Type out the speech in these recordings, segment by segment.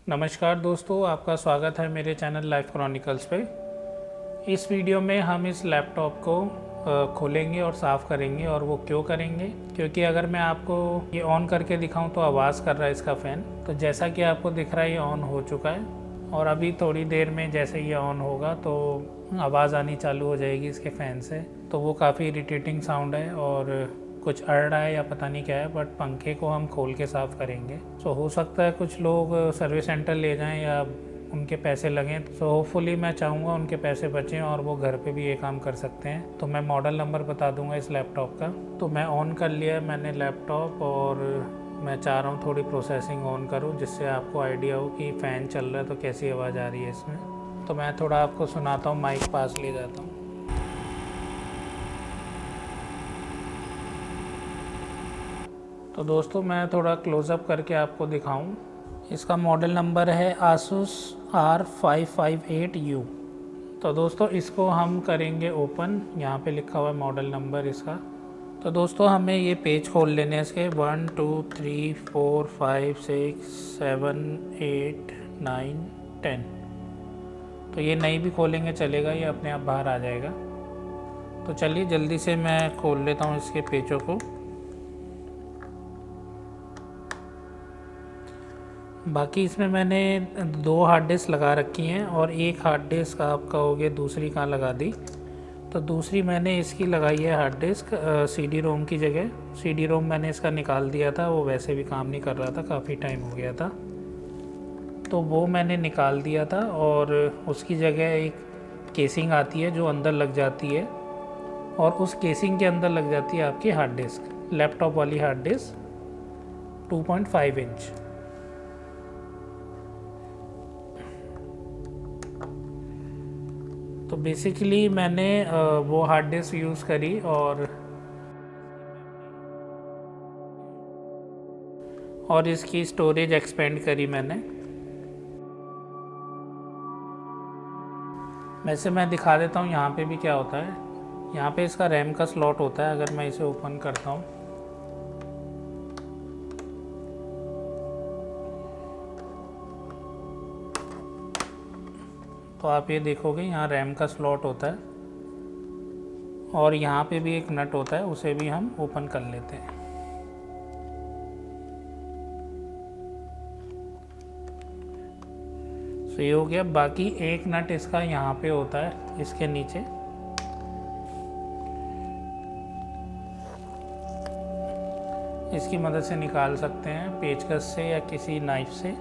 नमस्कार दोस्तों, आपका स्वागत है मेरे चैनल लाइफ क्रॉनिकल्स पे। इस वीडियो में हम इस लैपटॉप को खोलेंगे और साफ़ करेंगे। और वो क्यों करेंगे, क्योंकि अगर मैं आपको ये ऑन करके दिखाऊं तो आवाज़ कर रहा है इसका फ़ैन। तो जैसा कि आपको दिख रहा है ये ऑन हो चुका है और अभी थोड़ी देर में जैसे ये ऑन होगा तो आवाज़ आनी चालू हो जाएगी इसके फ़ैन से। तो वो काफ़ी इरिटेटिंग साउंड है और कुछ अड़ रहा है या पता नहीं क्या है, बट पंखे को हम खोल के साफ़ करेंगे। सो हो सकता है कुछ लोग सर्विस सेंटर ले जाएं या उनके पैसे लगें। सो होपफुली मैं चाहूँगा उनके पैसे बचें और वो घर पे भी ये काम कर सकते हैं। तो मैं मॉडल नंबर बता दूंगा इस लैपटॉप का। तो मैं ऑन कर लिया है मैंने लैपटॉप और मैं चाह रहा हूँ थोड़ी प्रोसेसिंग ऑन करूँ जिससे आपको आइडिया हो कि फ़ैन चल रहा है तो कैसी आवाज़ आ रही है इसमें। तो मैं थोड़ा आपको सुनाता हूँ, माइक पास ले जाता हूँ। तो दोस्तों मैं थोड़ा क्लोज़अप करके आपको दिखाऊं। इसका मॉडल नंबर है Asus R558U। तो दोस्तों इसको हम करेंगे ओपन। यहाँ पे लिखा हुआ है मॉडल नंबर इसका। तो दोस्तों हमें ये पेज खोल लेने हैं इसके 1 2 3 4 5 6 7 8 9 10। तो ये नहीं भी खोलेंगे चलेगा, ये अपने आप बाहर आ जाएगा। तो चलिए जल्दी से मैं खोल लेता हूँ इसके पेजों को। बाकी इसमें मैंने 2 हार्ड डिस्क लगा रखी हैं और एक हार्ड डिस्क आप कहोगे दूसरी कहाँ लगा दी। तो दूसरी मैंने इसकी लगाई है हार्ड डिस्क CD रोम की जगह। CD रोम मैंने इसका निकाल दिया था, वो वैसे भी काम नहीं कर रहा था, काफ़ी टाइम हो गया था, तो वो मैंने निकाल दिया था। और उसकी जगह एक केसिंग आती है जो अंदर लग जाती है और उस केसिंग के अंदर लग जाती है आपकी हार्ड डिस्क, लैपटॉप वाली हार्ड डिस्क 2.5 इंच। तो बेसिकली मैंने वो हार्ड डिस्क यूज़ करी और इसकी स्टोरेज एक्सपेंड करी मैंने। वैसे मैं दिखा देता हूँ यहाँ पे भी क्या होता है। यहाँ पे इसका रैम का स्लॉट होता है। अगर मैं इसे ओपन करता हूँ तो आप ये देखोगे यहाँ रैम का स्लॉट होता है और यहाँ पे भी एक नट होता है, उसे भी हम ओपन कर लेते हैं। तो ये हो गया। बाकी एक नट इसका यहाँ पे होता है इसके नीचे, इसकी मदद से निकाल सकते हैं पेचकस से या किसी नाइफ से।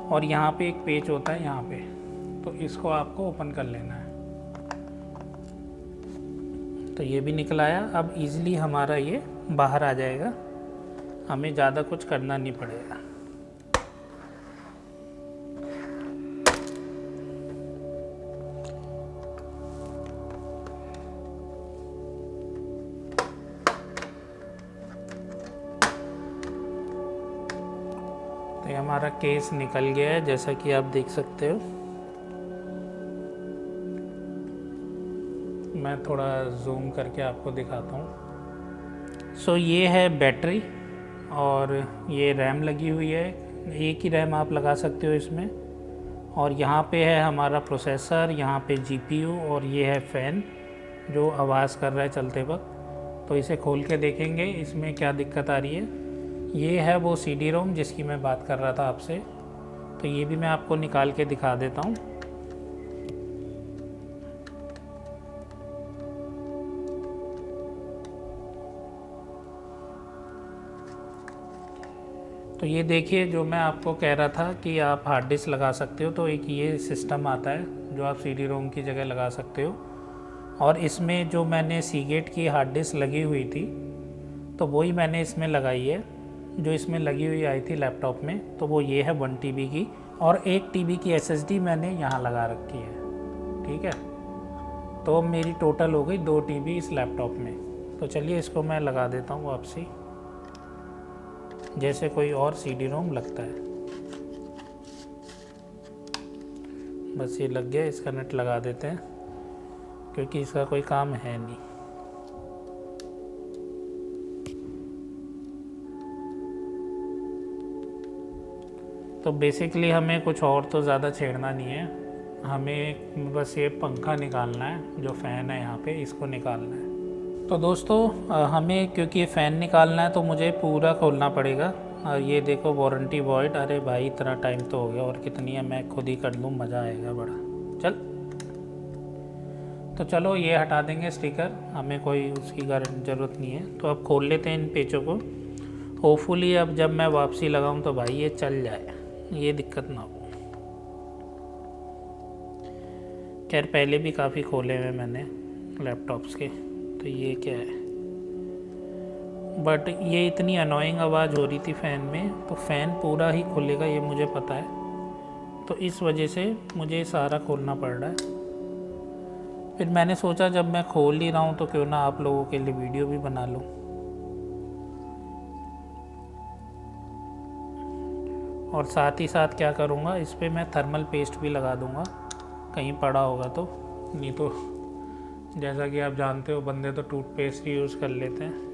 और यहाँ पे एक पेच होता है यहाँ पे, तो इसको आपको ओपन कर लेना है। तो ये भी निकल आया। अब इजीली हमारा ये बाहर आ जाएगा, हमें ज़्यादा कुछ करना नहीं पड़ेगा। तो ये हमारा केस निकल गया है जैसा कि आप देख सकते हो। मैं थोड़ा जूम करके आपको दिखाता हूँ। सो ये है बैटरी और ये रैम लगी हुई है। एक ही रैम आप लगा सकते हो इसमें। और यहाँ पे है हमारा प्रोसेसर, यहाँ पे GPU और ये है फ़ैन जो आवाज़ कर रहा है चलते वक्त। तो इसे खोल के देखेंगे इसमें क्या दिक्कत आ रही है। ये है वो CD रोम जिसकी मैं बात कर रहा था आपसे। तो ये भी मैं आपको निकाल के दिखा देता हूँ। तो ये देखिए, जो मैं आपको कह रहा था कि आप हार्ड डिस्क लगा सकते हो, तो एक ये सिस्टम आता है जो आप CD रोम की जगह लगा सकते हो। और इसमें जो मैंने सीगेट की हार्ड डिस्क लगी हुई थी तो वही मैंने इसमें लगाई है। जो इसमें लगी हुई आई थी लैपटॉप में तो वो ये है 1 TB की, और 1 TB की SSD मैंने यहाँ लगा रखी है। ठीक है, तो मेरी टोटल हो गई 2 TB इस लैपटॉप में। तो चलिए इसको मैं लगा देता हूँ वापसी, जैसे कोई और CD रोम लगता है। बस ये लग गया, इसका नट लगा देते हैं क्योंकि इसका कोई काम है नहीं। तो बेसिकली हमें कुछ और तो ज़्यादा छेड़ना नहीं है, हमें बस ये पंखा निकालना है, जो फ़ैन है यहाँ पे इसको निकालना है। तो दोस्तों हमें क्योंकि ये फ़ैन निकालना है तो मुझे पूरा खोलना पड़ेगा। और ये देखो वारंटी वॉइड, अरे भाई इतना टाइम तो हो गया, और कितनी है, मैं खुद ही कर लूँ, मज़ा आएगा बड़ा। चल तो चलो ये हटा देंगे स्टिकर, हमें कोई उसकी ज़रूरत नहीं है। तो अब खोल लेते हैं इन पेचों को। होपफुली अब जब मैं वापसी लगाऊं तो भाई ये चल जाए, ये दिक्कत ना हो। खैर पहले भी काफ़ी खोले हुए मैंने लैपटॉप्स के, तो ये क्या है, बट ये इतनी अनोइंग आवाज़ हो रही थी फ़ैन में, तो फ़ैन पूरा ही खुलेगा ये मुझे पता है, तो इस वजह से मुझे सारा खोलना पड़ रहा है। फिर मैंने सोचा जब मैं खोल ही रहा हूँ तो क्यों ना आप लोगों के लिए वीडियो भी बना लूँ। और साथ ही साथ क्या करूँगा, इस पर मैं थर्मल पेस्ट भी लगा दूँगा, कहीं पड़ा होगा तो, नहीं तो जैसा कि आप जानते हो बंदे तो टूथपेस्ट ही यूज़ कर लेते हैं।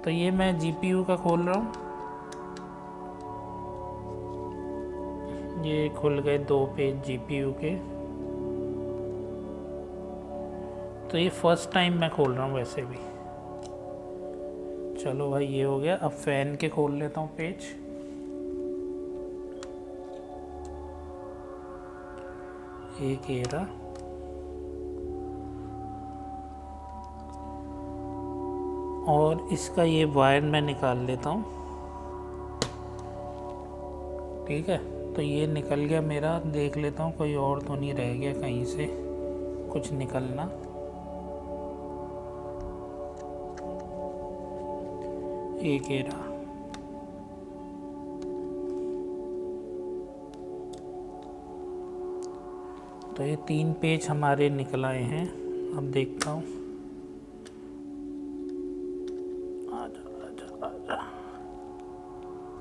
तो ये मैं जीपीयू का खोल रहा हूँ, ये खुल गए 2 पेज जीपीयू के। तो ये फर्स्ट टाइम मैं खोल रहा हूँ वैसे भी। चलो भाई ये हो गया। अब फ़ैन के खोल लेता हूँ पेज। एक ये रहा, और इसका ये वायर मैं निकाल लेता हूँ। ठीक है, तो ये निकल गया मेरा। देख लेता हूँ कोई और तो नहीं रह गया कहीं से कुछ निकलना। एक ये रहा। तो ये 3 पेज हमारे निकल आए हैं। अब देखता हूँ, आजा।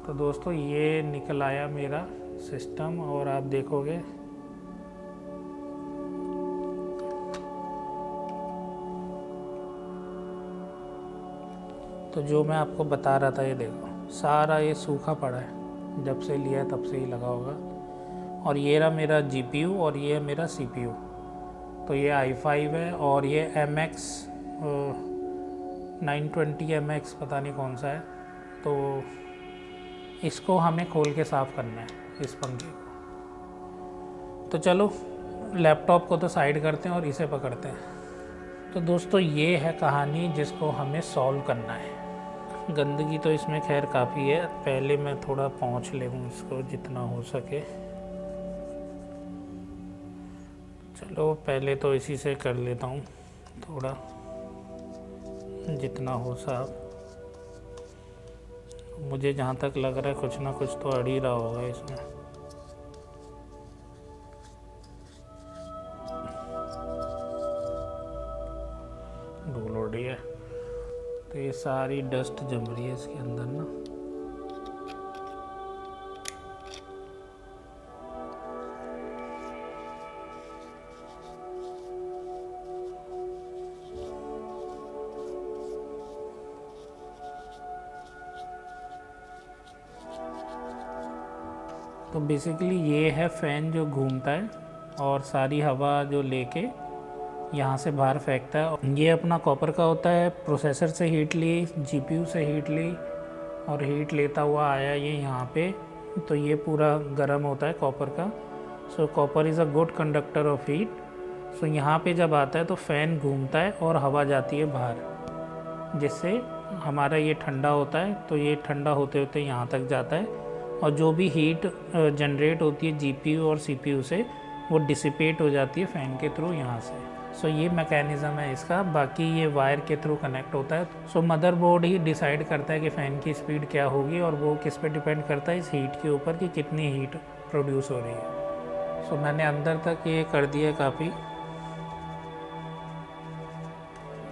तो दोस्तों ये निकल आया मेरा सिस्टम, और आप देखोगे तो जो मैं आपको बता रहा था, ये देखो सारा ये सूखा पड़ा है, जब से लिया है तब से ही लगा होगा। और ये रहा मेरा जीपीयू, और ये है मेरा सीपीयू। तो ये i5 है, और ये MX 920 MX पता नहीं कौन सा है। तो इसको हमें खोल के साफ़ करना है, इस पंखे को। तो चलो लैपटॉप को तो साइड करते हैं और इसे पकड़ते हैं। तो दोस्तों ये है कहानी जिसको हमें सॉल्व करना है। गंदगी तो इसमें खैर काफ़ी है, पहले मैं थोड़ा पोंछ ले हूँ इसको जितना हो सके। चलो पहले तो इसी से कर लेता हूँ थोड़ा, जितना हो साफ। मुझे जहाँ तक लग रहा है कुछ ना कुछ तो अड़ ही रहा होगा इसमें। धूल उड़ रही है, तो ये सारी डस्ट जम रही है इसके अंदर ना। तो बेसिकली ये है फ़ैन जो घूमता है और सारी हवा जो लेके यहाँ से बाहर फेंकता है। ये अपना कॉपर का होता है, प्रोसेसर से हीट ली, जीपीयू से हीट ली, और हीट लेता हुआ आया ये यहाँ पे। तो ये पूरा गर्म होता है कॉपर का। So copper is a good conductor of heat. So यहाँ पे जब आता है तो फ़ैन घूमता है और हवा जाती है बाहर, जिससे हमारा ये ठंडा होता है। तो ये ठंडा होते होते यहाँ तक जाता है, और जो भी हीट जनरेट होती है जीपीयू और सीपीयू से, वो डिसिपेट हो जाती है फ़ैन के थ्रू यहाँ से। सो ये मैकेनिज़्म है इसका। बाकी ये वायर के थ्रू कनेक्ट होता है। सो मदरबोर्ड ही डिसाइड करता है कि फ़ैन की स्पीड क्या होगी, और वो किस पे डिपेंड करता है, इस हीट के ऊपर कि कितनी हीट प्रोड्यूस हो रही है। सो मैंने अंदर तक ये कर दिया काफ़ी,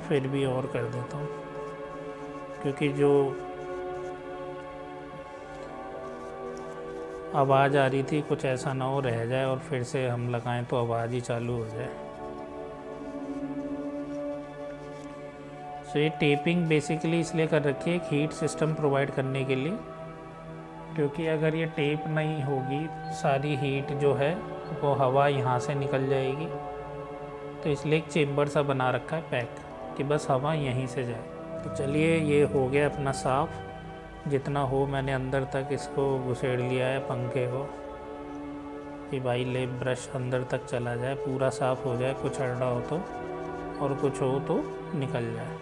फिर भी और कर देता हूँ, क्योंकि जो आवाज़ आ रही थी कुछ ऐसा ना हो रह जाए और फिर से हम लगाएं तो आवाज़ ही चालू हो जाए। सो ये टेपिंग बेसिकली इसलिए कर रखी है, एक हीट सिस्टम प्रोवाइड करने के लिए, क्योंकि अगर ये टेप नहीं होगी सारी हीट जो है वो हवा यहाँ से निकल जाएगी। तो इसलिए एक चेम्बर सा बना रखा है पैक कि बस हवा यहीं से जाए। तो चलिए ये हो गया अपना साफ़, जितना हो मैंने अंदर तक इसको घुसेड़ लिया है पंखे को कि भाई ले ब्रश अंदर तक चला जाए, पूरा साफ़ हो जाए, कुछ अड़ना हो तो और कुछ हो तो निकल जाए।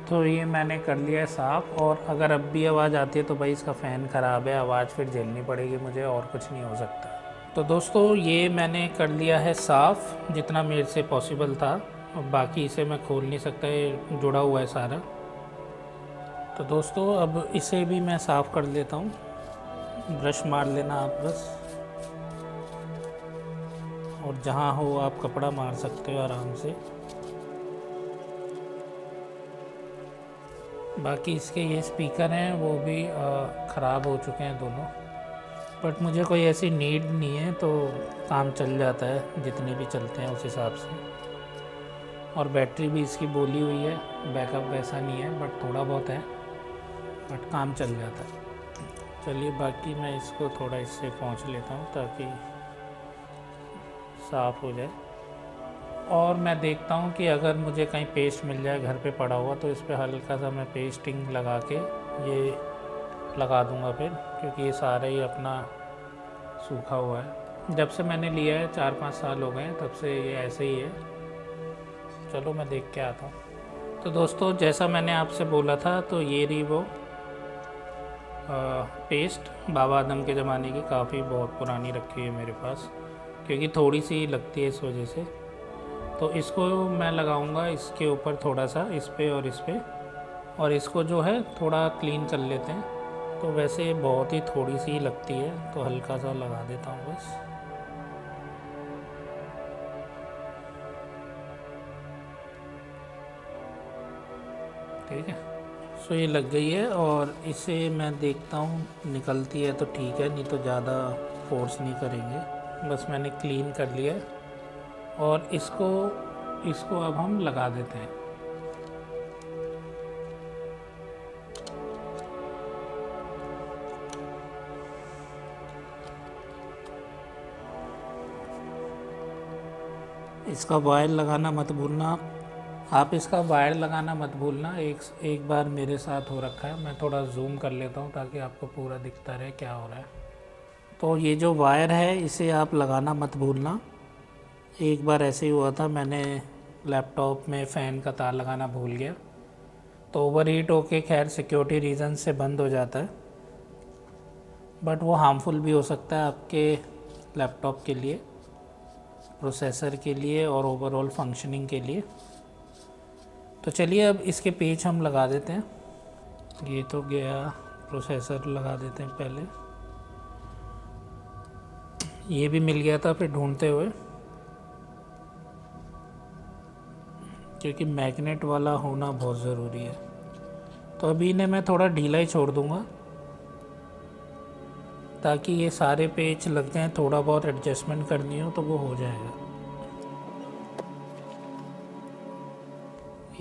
तो ये मैंने कर लिया है साफ़। और अगर अब भी आवाज़ आती है तो भाई इसका फ़ैन ख़राब है, आवाज़ फिर झेलनी पड़ेगी मुझे, और कुछ नहीं हो सकता। तो दोस्तों ये मैंने कर लिया है साफ़ जितना मेरे से पॉसिबल था, और बाकी इसे मैं खोल नहीं सकता, ये जुड़ा हुआ है सारा। तो दोस्तों अब इसे भी मैं साफ़ कर लेता हूँ, ब्रश मार लेना आप बस, और जहाँ हो आप कपड़ा मार सकते हो आराम से। बाकी इसके ये स्पीकर हैं वो भी ख़राब हो चुके हैं दोनों, बट मुझे कोई ऐसी नीड नहीं है, तो काम चल जाता है जितने भी चलते हैं उस हिसाब से। और बैटरी भी इसकी बोली हुई है, बैकअप वैसा नहीं है बट थोड़ा बहुत है, बट काम चल जाता है। चलिए बाकी मैं इसको थोड़ा इससे पोंछ लेता हूँ ताकि साफ़ हो जाए। और मैं देखता हूँ कि अगर मुझे कहीं पेस्ट मिल जाए घर पे पड़ा हुआ तो इस पर हल्का सा मैं पेस्टिंग लगा के ये लगा दूँगा फिर, क्योंकि ये सारा ही अपना सूखा हुआ है। जब से मैंने लिया है 4-5 साल हो गए हैं, तब से ये ऐसे ही है। चलो मैं देख के आता हूँ। तो दोस्तों जैसा मैंने आपसे बोला था, तो ये रही वो पेस्ट बाबा आदम के ज़माने की, काफ़ी बहुत पुरानी रखी है मेरे पास, क्योंकि थोड़ी सी लगती है इस वजह से। तो इसको मैं लगाऊंगा इसके ऊपर थोड़ा सा, इस पे और इस पे, और इसको जो है थोड़ा क्लीन कर लेते हैं। तो वैसे बहुत ही थोड़ी सी लगती है, तो हल्का सा लगा देता हूँ बस। ठीक है, सो ये लग गई है, और इसे मैं देखता हूँ निकलती है तो ठीक है, नहीं तो ज़्यादा फोर्स नहीं करेंगे। बस मैंने क्लीन कर लिया है, और इसको इसको अब हम लगा देते हैं। इसका वायर लगाना मत भूलना, आप इसका वायर लगाना मत भूलना। एक बार मेरे साथ हो रखा है, मैं थोड़ा जूम कर लेता हूँ ताकि आपको पूरा दिखता रहे क्या हो रहा है। तो ये जो वायर है इसे आप लगाना मत भूलना। एक बार ऐसे ही हुआ था, मैंने लैपटॉप में फ़ैन का तार लगाना भूल गया, तो ओवर हीट होके खैर सिक्योरिटी रीज़न से बंद हो जाता है, बट वो हार्मफुल भी हो सकता है आपके लैपटॉप के लिए, प्रोसेसर के लिए और ओवरऑल फंक्शनिंग के लिए। तो चलिए अब इसके पेच हम लगा देते हैं। ये तो गया, प्रोसेसर लगा देते हैं पहले। ये भी मिल गया था फिर ढूंढते हुए, क्योंकि मैग्नेट वाला होना बहुत ज़रूरी है। तो अभी इन्हें मैं थोड़ा ढीला ही छोड़ दूँगा ताकि ये सारे पेच लग जाएँ, थोड़ा बहुत एडजस्टमेंट करनी हो तो वो हो जाएगा।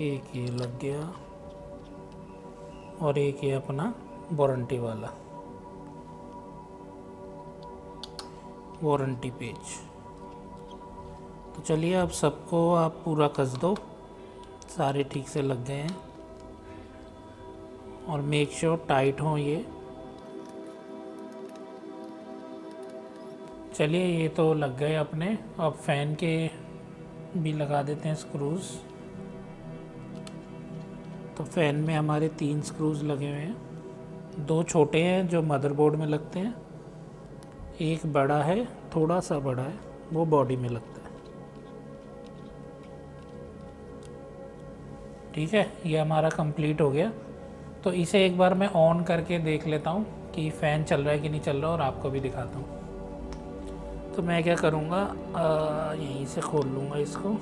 एक ये लग गया, और एक ये अपना वारंटी वाला, वारंटी पेज। तो चलिए अब सबको आप पूरा कस दो, सारे ठीक से लग गए हैं, और मेक श्योर टाइट हो ये। चलिए ये तो लग गए अपने, अब फ़ैन के भी लगा देते हैं स्क्रूज़। तो फ़ैन में हमारे 3 स्क्रूज़ लगे हुए हैं, 2 छोटे हैं जो मदरबोर्ड में लगते हैं, एक बड़ा है, थोड़ा सा बड़ा है, वो बॉडी में लगता है। ठीक है, ये हमारा कंप्लीट हो गया। तो इसे एक बार मैं ऑन करके देख लेता हूँ कि फ़ैन चल रहा है कि नहीं चल रहा, और आपको भी दिखाता हूँ। तो मैं क्या करूँगा, यहीं से खोल लूँगा इसको,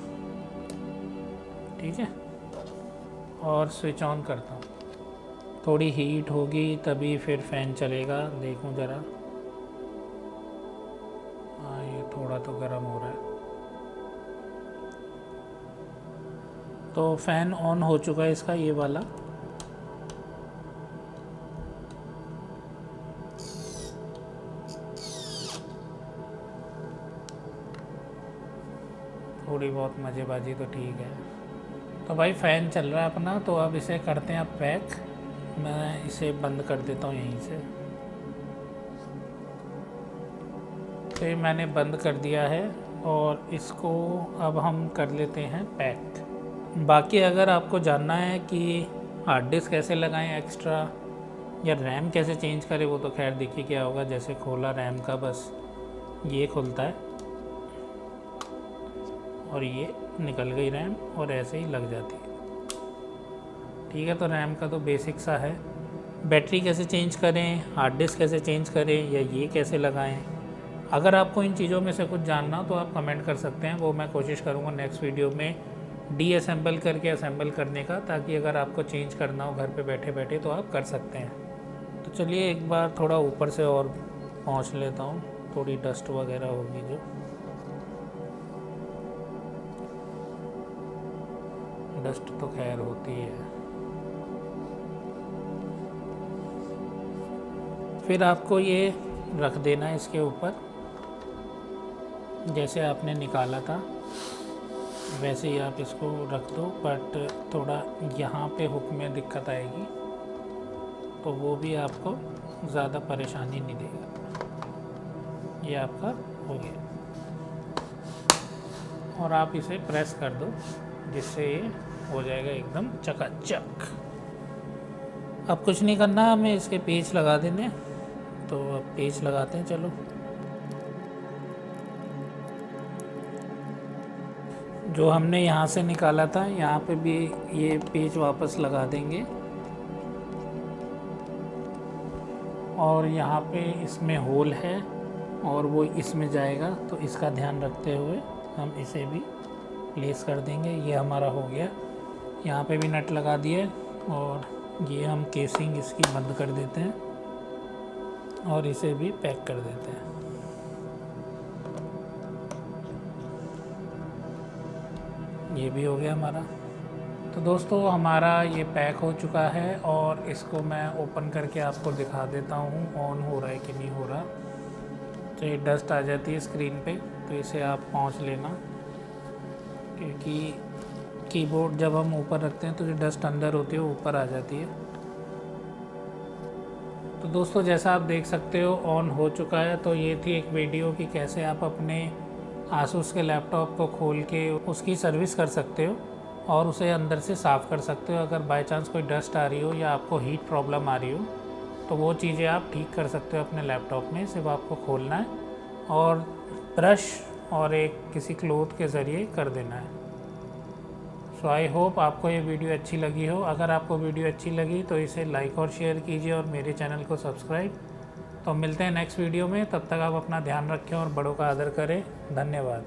ठीक है, और स्विच ऑन करता हूँ। थोड़ी हीट होगी तभी फिर फ़ैन चलेगा, देखूँ ज़रा। हाँ ये थोड़ा तो गर्म हो रहा है। तो फ़ैन ऑन हो चुका है इसका, ये वाला। थोड़ी बहुत मज़ेबाजी तो ठीक है। तो भाई फ़ैन चल रहा है अपना, तो अब इसे करते हैं अब पैक। मैं इसे बंद कर देता हूँ यहीं से। तो ये मैंने बंद कर दिया है और इसको अब हम कर लेते हैं पैक। बाकी अगर आपको जानना है कि हार्ड डिस्क कैसे लगाएं एक्स्ट्रा या रैम कैसे चेंज करें, वो तो खैर देखिए क्या होगा। जैसे खोला रैम का, बस ये खुलता है और ये निकल गई रैम और ऐसे ही लग जाती है। ठीक है, तो रैम का तो बेसिक सा है। बैटरी कैसे चेंज करें, हार्ड डिस्क कैसे चेंज करें या ये कैसे लगाएं, अगर आपको इन चीज़ों में से कुछ जानना हो तो आप कमेंट कर सकते हैं। वो मैं कोशिश करूँगा नेक्स्ट वीडियो में डीअसेंबल करके असेंबल करने का, ताकि अगर आपको चेंज करना हो घर पे बैठे बैठे तो आप कर सकते हैं। तो चलिए एक बार थोड़ा ऊपर से और पहुँच लेता हूँ, थोड़ी डस्ट वगैरह होगी जो। डस्ट तो खैर होती है। फिर आपको ये रख देना है इसके ऊपर, जैसे आपने निकाला था वैसे ही आप इसको रख दो। बट थोड़ा यहाँ पे हुक में दिक्कत आएगी, तो वो भी आपको ज़्यादा परेशानी नहीं देगा। ये आपका हो गया और आप इसे प्रेस कर दो, जिससे ये हो जाएगा एकदम चकाचक। अब कुछ नहीं करना, हमें इसके पेच लगा देने। तो अब पेच लगाते हैं, चलो। जो हमने यहाँ से निकाला था यहाँ पे भी ये पेच वापस लगा देंगे और यहाँ पे इसमें होल है और वो इसमें जाएगा, तो इसका ध्यान रखते हुए हम इसे भी प्लेस कर देंगे। ये हमारा हो गया। यहाँ पे भी नट लगा दिए और ये हम केसिंग इसकी बंद कर देते हैं और इसे भी पैक कर देते हैं। ये भी हो गया हमारा। तो दोस्तों हमारा ये पैक हो चुका है और इसको मैं ओपन करके आपको दिखा देता हूँ ऑन हो रहा है कि नहीं हो रहा। तो ये डस्ट आ जाती है स्क्रीन पे, तो इसे आप पोंछ लेना, क्योंकि कीबोर्ड जब हम ऊपर रखते हैं तो जो डस्ट अंदर होती है वो ऊपर आ जाती है। तो दोस्तों जैसा आप देख सकते हो ऑन हो चुका है। तो ये थी एक वीडियो कि कैसे आप अपने आसूस के लैपटॉप को खोल के उसकी सर्विस कर सकते हो और उसे अंदर से साफ़ कर सकते हो। अगर बाय चांस कोई डस्ट आ रही हो या आपको हीट प्रॉब्लम आ रही हो तो वो चीज़ें आप ठीक कर सकते हो अपने लैपटॉप में। सिर्फ आपको खोलना है और ब्रश और एक किसी क्लॉथ के ज़रिए कर देना है। सो आई होप आपको ये वीडियो अच्छी लगी हो। अगर आपको वीडियो अच्छी लगी तो इसे लाइक और शेयर कीजिए और मेरे चैनल को सब्सक्राइब। तो मिलते हैं नेक्स्ट वीडियो में, तब तक आप अपना ध्यान रखें और बड़ों का आदर करें। धन्यवाद।